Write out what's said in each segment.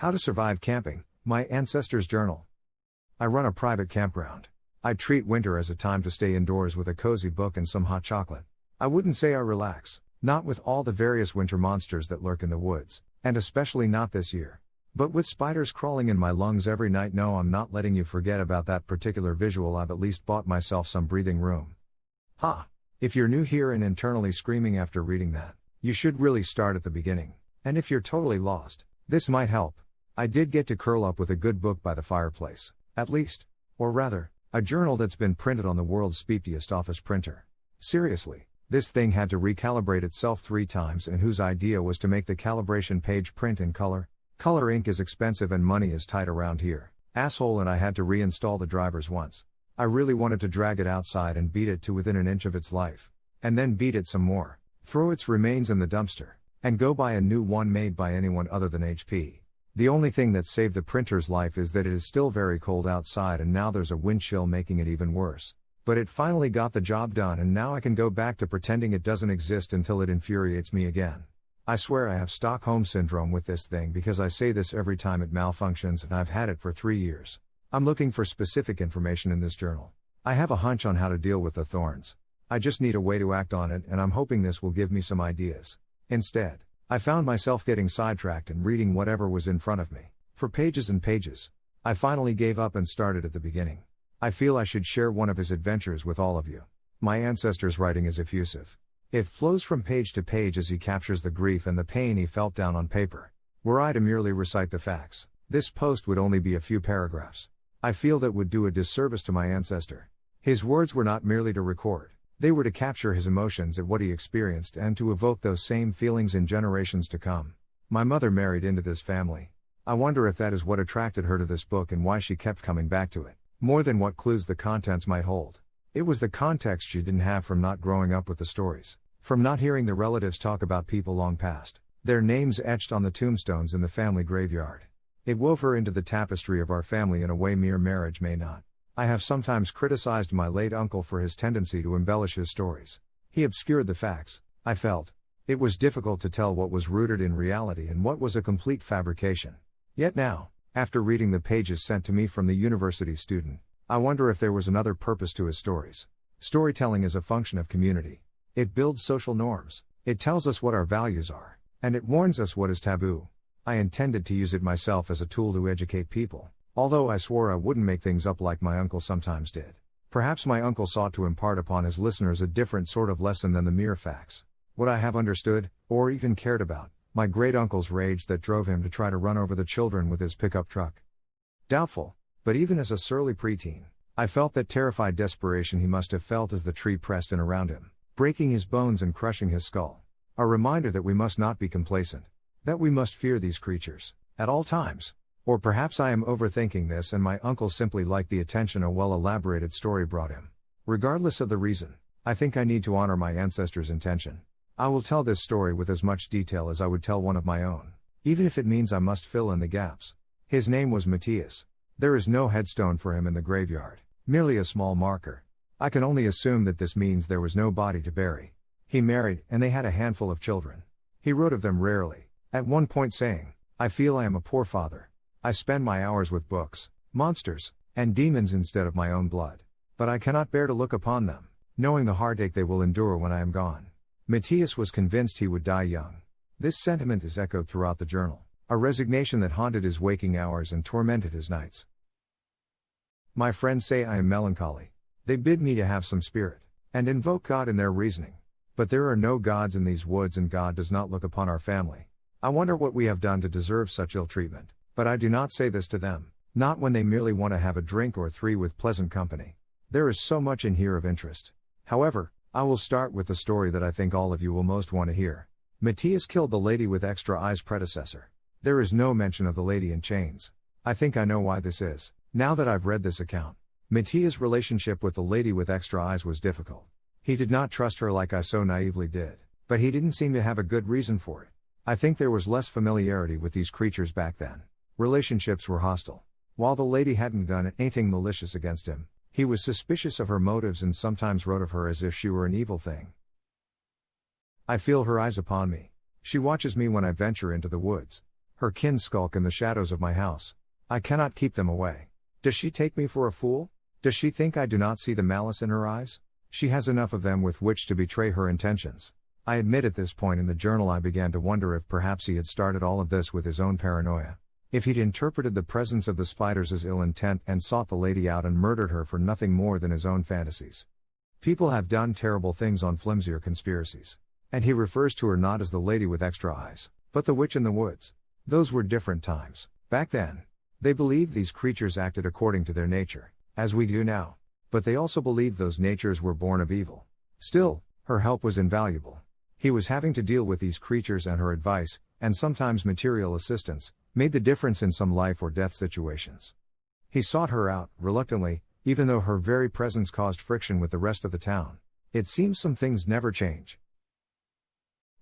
How to survive camping, my ancestor's journal. I run a private campground. I treat winter as a time to stay indoors with a cozy book and some hot chocolate. I wouldn't say I relax, not with all the various winter monsters that lurk in the woods, and especially not this year. But with spiders crawling in my lungs every night, no, I'm not letting you forget about that particular visual. I've at least bought myself some breathing room. Ha! If you're new here and internally screaming after reading that, you should really start at the beginning. And if you're totally lost, this might help. I did get to curl up with a good book by the fireplace, at least. Or rather, a journal that's been printed on the world's speediest office printer. Seriously, this thing had to recalibrate itself 3 times, and whose idea was to make the calibration page print in color? Color ink is expensive and money is tight around here. Asshole, and I had to reinstall the drivers once. I really wanted to drag it outside and beat it to within an inch of its life. And then beat it some more, throw its remains in the dumpster, and go buy a new one made by anyone other than HP. The only thing that saved the printer's life is that it is still very cold outside, and now there's a wind chill making it even worse. But it finally got the job done, and now I can go back to pretending it doesn't exist until it infuriates me again. I swear I have Stockholm Syndrome with this thing, because I say this every time it malfunctions, and I've had it for 3 years. I'm looking for specific information in this journal. I have a hunch on how to deal with the thorns. I just need a way to act on it, and I'm hoping this will give me some ideas. Instead, I found myself getting sidetracked and reading whatever was in front of me, for pages and pages. I finally gave up and started at the beginning. I feel I should share one of his adventures with all of you. My ancestor's writing is effusive. It flows from page to page as he captures the grief and the pain he felt down on paper. Were I to merely recite the facts, this post would only be a few paragraphs. I feel that would do a disservice to my ancestor. His words were not merely to record. They were to capture his emotions at what he experienced and to evoke those same feelings in generations to come. My mother married into this family. I wonder if that is what attracted her to this book and why she kept coming back to it, more than what clues the contents might hold. It was the context she didn't have from not growing up with the stories, from not hearing the relatives talk about people long past, their names etched on the tombstones in the family graveyard. It wove her into the tapestry of our family in a way mere marriage may not. I have sometimes criticized my late uncle for his tendency to embellish his stories. He obscured the facts, I felt. It was difficult to tell what was rooted in reality and what was a complete fabrication. Yet now, after reading the pages sent to me from the university student, I wonder if there was another purpose to his stories. Storytelling is a function of community. It builds social norms, it tells us what our values are, and it warns us what is taboo. I intended to use it myself as a tool to educate people. Although I swore I wouldn't make things up like my uncle sometimes did. Perhaps my uncle sought to impart upon his listeners a different sort of lesson than the mere facts. Would I have understood, or even cared about, my great-uncle's rage that drove him to try to run over the children with his pickup truck? Doubtful, but even as a surly preteen, I felt that terrified desperation he must have felt as the tree pressed in around him, breaking his bones and crushing his skull. A reminder that we must not be complacent, that we must fear these creatures, at all times. Or perhaps I am overthinking this and my uncle simply liked the attention a well-elaborated story brought him. Regardless of the reason, I think I need to honor my ancestor's intention. I will tell this story with as much detail as I would tell one of my own, even if it means I must fill in the gaps. His name was Matthias. There is no headstone for him in the graveyard, merely a small marker. I can only assume that this means there was no body to bury. He married, and they had a handful of children. He wrote of them rarely, at one point saying, "I feel I am a poor father. I spend my hours with books, monsters, and demons instead of my own blood. But I cannot bear to look upon them, knowing the heartache they will endure when I am gone." Matthias was convinced he would die young. This sentiment is echoed throughout the journal, a resignation that haunted his waking hours and tormented his nights. My friends say I am melancholy. They bid me to have some spirit, and invoke God in their reasoning. But there are no gods in these woods, and God does not look upon our family. I wonder what we have done to deserve such ill treatment. But I do not say this to them, not when they merely want to have a drink or 3 with pleasant company. There is so much in here of interest. However, I will start with the story that I think all of you will most want to hear. Matthias killed the lady with extra eyes predecessor. There is no mention of the lady in chains. I think I know why this is, now that I've read this account. Matthias' relationship with the lady with extra eyes was difficult. He did not trust her like I so naively did, but he didn't seem to have a good reason for it. I think there was less familiarity with these creatures back then. Relationships were hostile. While the lady hadn't done anything malicious against him, he was suspicious of her motives and sometimes wrote of her as if she were an evil thing. I feel her eyes upon me. She watches me when I venture into the woods. Her kin skulk in the shadows of my house. I cannot keep them away. Does she take me for a fool? Does she think I do not see the malice in her eyes? She has enough of them with which to betray her intentions. I admit at this point in the journal I began to wonder if perhaps he had started all of this with his own paranoia. If he'd interpreted the presence of the spiders as ill intent and sought the lady out and murdered her for nothing more than his own fantasies. People have done terrible things on flimsier conspiracies. And he refers to her not as the lady with extra eyes, but the witch in the woods. Those were different times. Back then, they believed these creatures acted according to their nature, as we do now. But they also believed those natures were born of evil. Still, her help was invaluable. He was having to deal with these creatures, and her advice, and sometimes material assistance, made the difference in some life or death situations. He sought her out, reluctantly, even though her very presence caused friction with the rest of the town. It seems some things never change.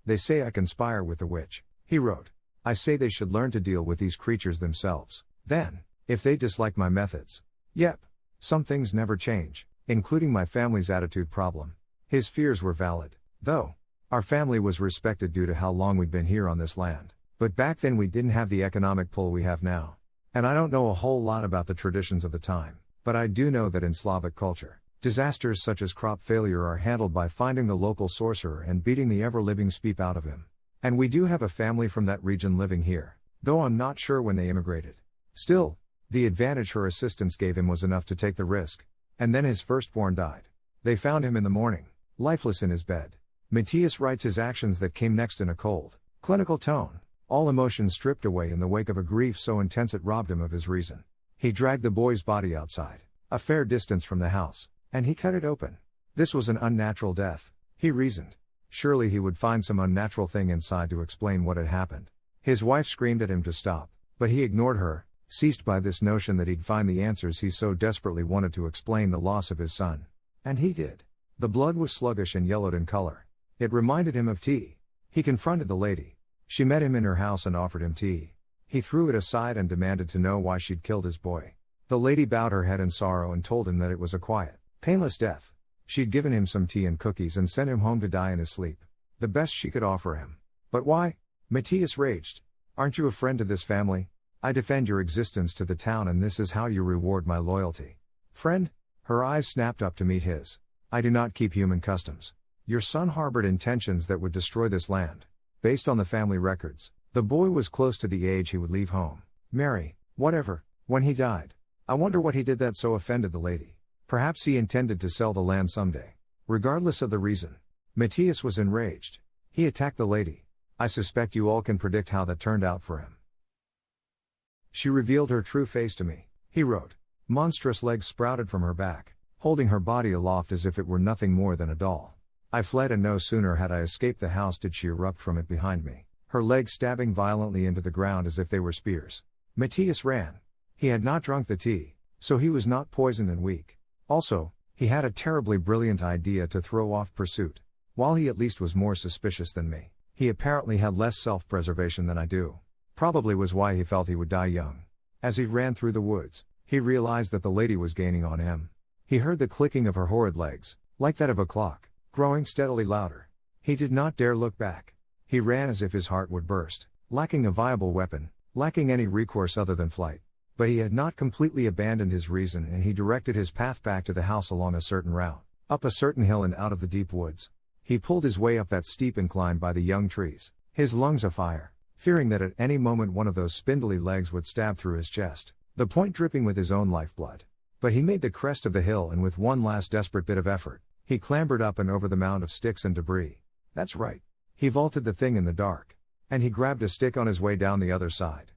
They say I conspire with the witch, he wrote. I say they should learn to deal with these creatures themselves. Then, if they dislike my methods. Yep. Some things never change, including my family's attitude problem. His fears were valid, though. Our family was respected due to how long we'd been here on this land. But back then we didn't have the economic pull we have now. And I don't know a whole lot about the traditions of the time, but I do know that in Slavic culture, disasters such as crop failure are handled by finding the local sorcerer and beating the ever-living speep out of him. And we do have a family from that region living here, though I'm not sure when they immigrated. Still, the advantage her assistance gave him was enough to take the risk. And then his firstborn died. They found him in the morning, lifeless in his bed. Matthias writes his actions that came next in a cold, clinical tone, all emotion stripped away in the wake of a grief so intense it robbed him of his reason. He dragged the boy's body outside, a fair distance from the house, and he cut it open. This was an unnatural death, he reasoned. Surely he would find some unnatural thing inside to explain what had happened. His wife screamed at him to stop, but he ignored her, seized by this notion that he'd find the answers he so desperately wanted to explain the loss of his son. And he did. The blood was sluggish and yellowed in color. It reminded him of tea. He confronted the lady. She met him in her house and offered him tea. He threw it aside and demanded to know why she'd killed his boy. The lady bowed her head in sorrow and told him that it was a quiet, painless death. She'd given him some tea and cookies and sent him home to die in his sleep. The best she could offer him. But why? Matthias raged. Aren't you a friend to this family? I defend your existence to the town, and this is how you reward my loyalty. Friend? Her eyes snapped up to meet his. I do not keep human customs. Your son harbored intentions that would destroy this land. Based on the family records, the boy was close to the age he would leave home, marry, whatever, when he died. I wonder what he did that so offended the lady. Perhaps he intended to sell the land someday. Regardless of the reason, Matthias was enraged. He attacked the lady. I suspect you all can predict how that turned out for him. She revealed her true face to me, he wrote. Monstrous legs sprouted from her back, holding her body aloft as if it were nothing more than a doll. I fled, and no sooner had I escaped the house did she erupt from it behind me, her legs stabbing violently into the ground as if they were spears. Matthias ran. He had not drunk the tea, so he was not poisoned and weak. Also, he had a terribly brilliant idea to throw off pursuit. While he at least was more suspicious than me, he apparently had less self-preservation than I do. Probably was why he felt he would die young. As he ran through the woods, he realized that the lady was gaining on him. He heard the clicking of her horrid legs, like that of a clock, growing steadily louder. He did not dare look back. He ran as if his heart would burst, lacking a viable weapon, lacking any recourse other than flight. But he had not completely abandoned his reason, and he directed his path back to the house along a certain route, up a certain hill and out of the deep woods. He pulled his way up that steep incline by the young trees, his lungs afire, fearing that at any moment one of those spindly legs would stab through his chest, the point dripping with his own lifeblood. But he made the crest of the hill, and with one last desperate bit of effort, he clambered up and over the mound of sticks and debris. That's right. He vaulted the thing in the dark. And he grabbed a stick on his way down the other side.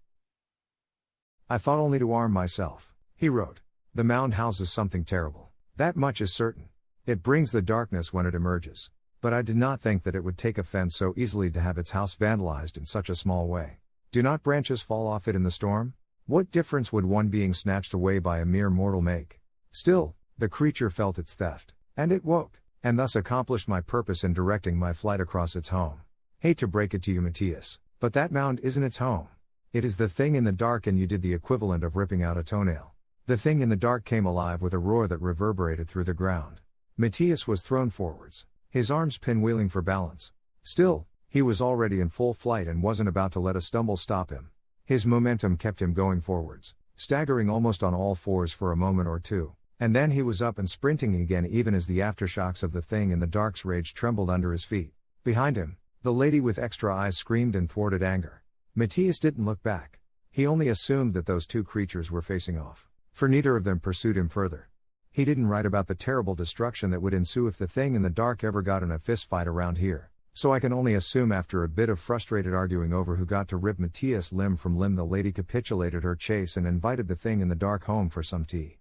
I thought only to arm myself, he wrote. The mound houses something terrible. That much is certain. It brings the darkness when it emerges. But I did not think that it would take offense so easily to have its house vandalized in such a small way. Do not branches fall off it in the storm? What difference would one being snatched away by a mere mortal make? Still, the creature felt its theft, and it woke, and thus accomplished my purpose in directing my flight across its home. Hate to break it to you, Matthias, but that mound isn't its home. It is the thing in the dark, and you did the equivalent of ripping out a toenail. The thing in the dark came alive with a roar that reverberated through the ground. Matthias was thrown forwards, his arms pinwheeling for balance. Still, he was already in full flight and wasn't about to let a stumble stop him. His momentum kept him going forwards, staggering almost on all fours for a moment or two, and then he was up and sprinting again even as the aftershocks of the thing in the dark's rage trembled under his feet. Behind him, the lady with extra eyes screamed in thwarted anger. Matthias didn't look back. He only assumed that those two creatures were facing off, for neither of them pursued him further. He didn't write about the terrible destruction that would ensue if the thing in the dark ever got in a fistfight around here, so I can only assume after a bit of frustrated arguing over who got to rip Matthias limb from limb, the lady capitulated her chase and invited the thing in the dark home for some tea.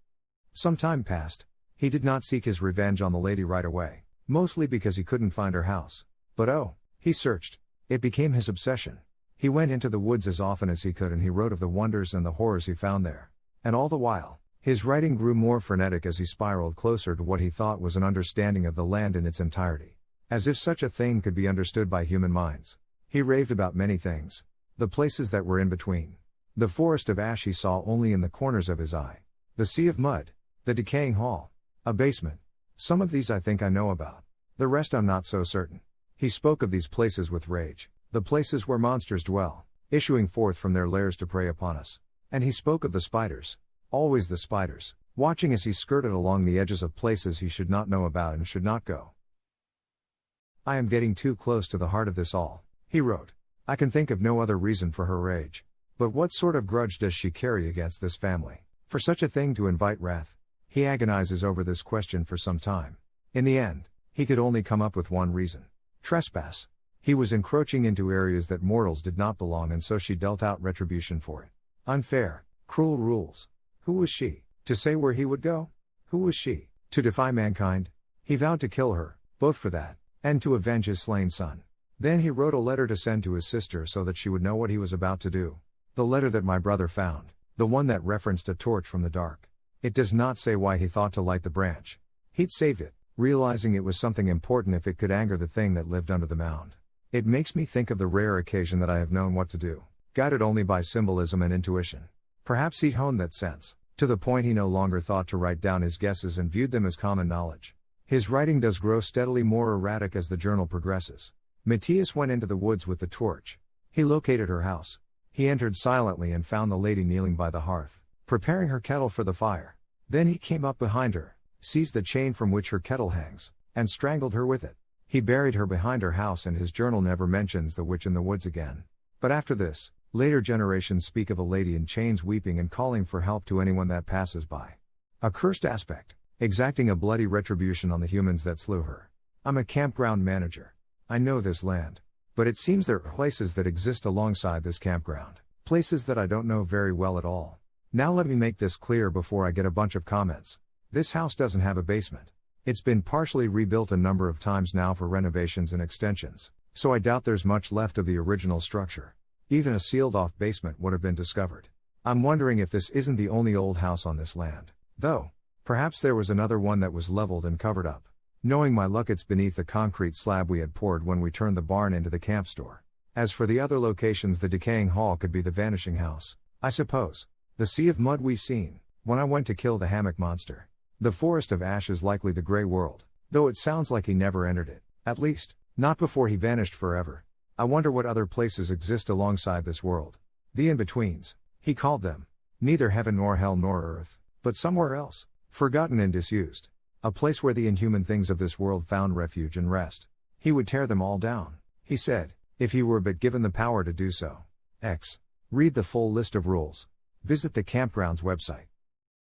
Some time passed. He did not seek his revenge on the lady right away, mostly because he couldn't find her house. But he searched. It became his obsession. He went into the woods as often as he could and he wrote of the wonders and the horrors he found there. And all the while, his writing grew more frenetic as he spiraled closer to what he thought was an understanding of the land in its entirety. As if such a thing could be understood by human minds. He raved about many things. The places that were in between. The forest of ash he saw only in the corners of his eye. The sea of mud. The decaying hall. A basement. Some of these I think I know about. The rest I'm not so certain. He spoke of these places with rage. The places where monsters dwell, issuing forth from their lairs to prey upon us. And he spoke of the spiders. Always the spiders, watching as he skirted along the edges of places he should not know about and should not go. I am getting too close to the heart of this all, he wrote. I can think of no other reason for her rage. But what sort of grudge does she carry against this family? For such a thing to invite wrath? He agonizes over this question for some time. In the end, he could only come up with one reason. Trespass. He was encroaching into areas that mortals did not belong, and so she dealt out retribution for it. Unfair, cruel rules. Who was she, to say where he would go? Who was she, to defy mankind? He vowed to kill her, both for that, and to avenge his slain son. Then he wrote a letter to send to his sister so that she would know what he was about to do. The letter that my brother found, the one that referenced a torch from the dark. It does not say why he thought to light the branch. He'd saved it, realizing it was something important if it could anger the thing that lived under the mound. It makes me think of the rare occasion that I have known what to do, guided only by symbolism and intuition. Perhaps he'd honed that sense, to the point he no longer thought to write down his guesses and viewed them as common knowledge. His writing does grow steadily more erratic as the journal progresses. Matthias went into the woods with the torch. He located her house. He entered silently and found the lady kneeling by the hearth, preparing her kettle for the fire. Then he came up behind her, seized the chain from which her kettle hangs, and strangled her with it. He buried her behind her house, and his journal never mentions the witch in the woods again. But after this, later generations speak of a lady in chains weeping and calling for help to anyone that passes by. A cursed aspect, exacting a bloody retribution on the humans that slew her. I'm a campground manager. I know this land. But it seems there are places that exist alongside this campground. Places that I don't know very well at all. Now let me make this clear before I get a bunch of comments. This house doesn't have a basement. It's been partially rebuilt a number of times now for renovations and extensions, so I doubt there's much left of the original structure. Even a sealed-off basement would have been discovered. I'm wondering if this isn't the only old house on this land, though. Perhaps there was another one that was leveled and covered up. Knowing my luck, it's beneath the concrete slab we had poured when we turned the barn into the camp store. As for the other locations, the decaying hall could be the vanishing house, I suppose. The sea of mud we've seen, when I went to kill the hammock monster. The forest of ash is likely the grey world, though it sounds like he never entered it, at least, not before he vanished forever. I wonder what other places exist alongside this world. The in-betweens, he called them. Neither heaven nor hell nor earth, but somewhere else, forgotten and disused. A place where the inhuman things of this world found refuge and rest. He would tear them all down, he said, if he were but given the power to do so. Read the full list of rules. Visit the campground's website.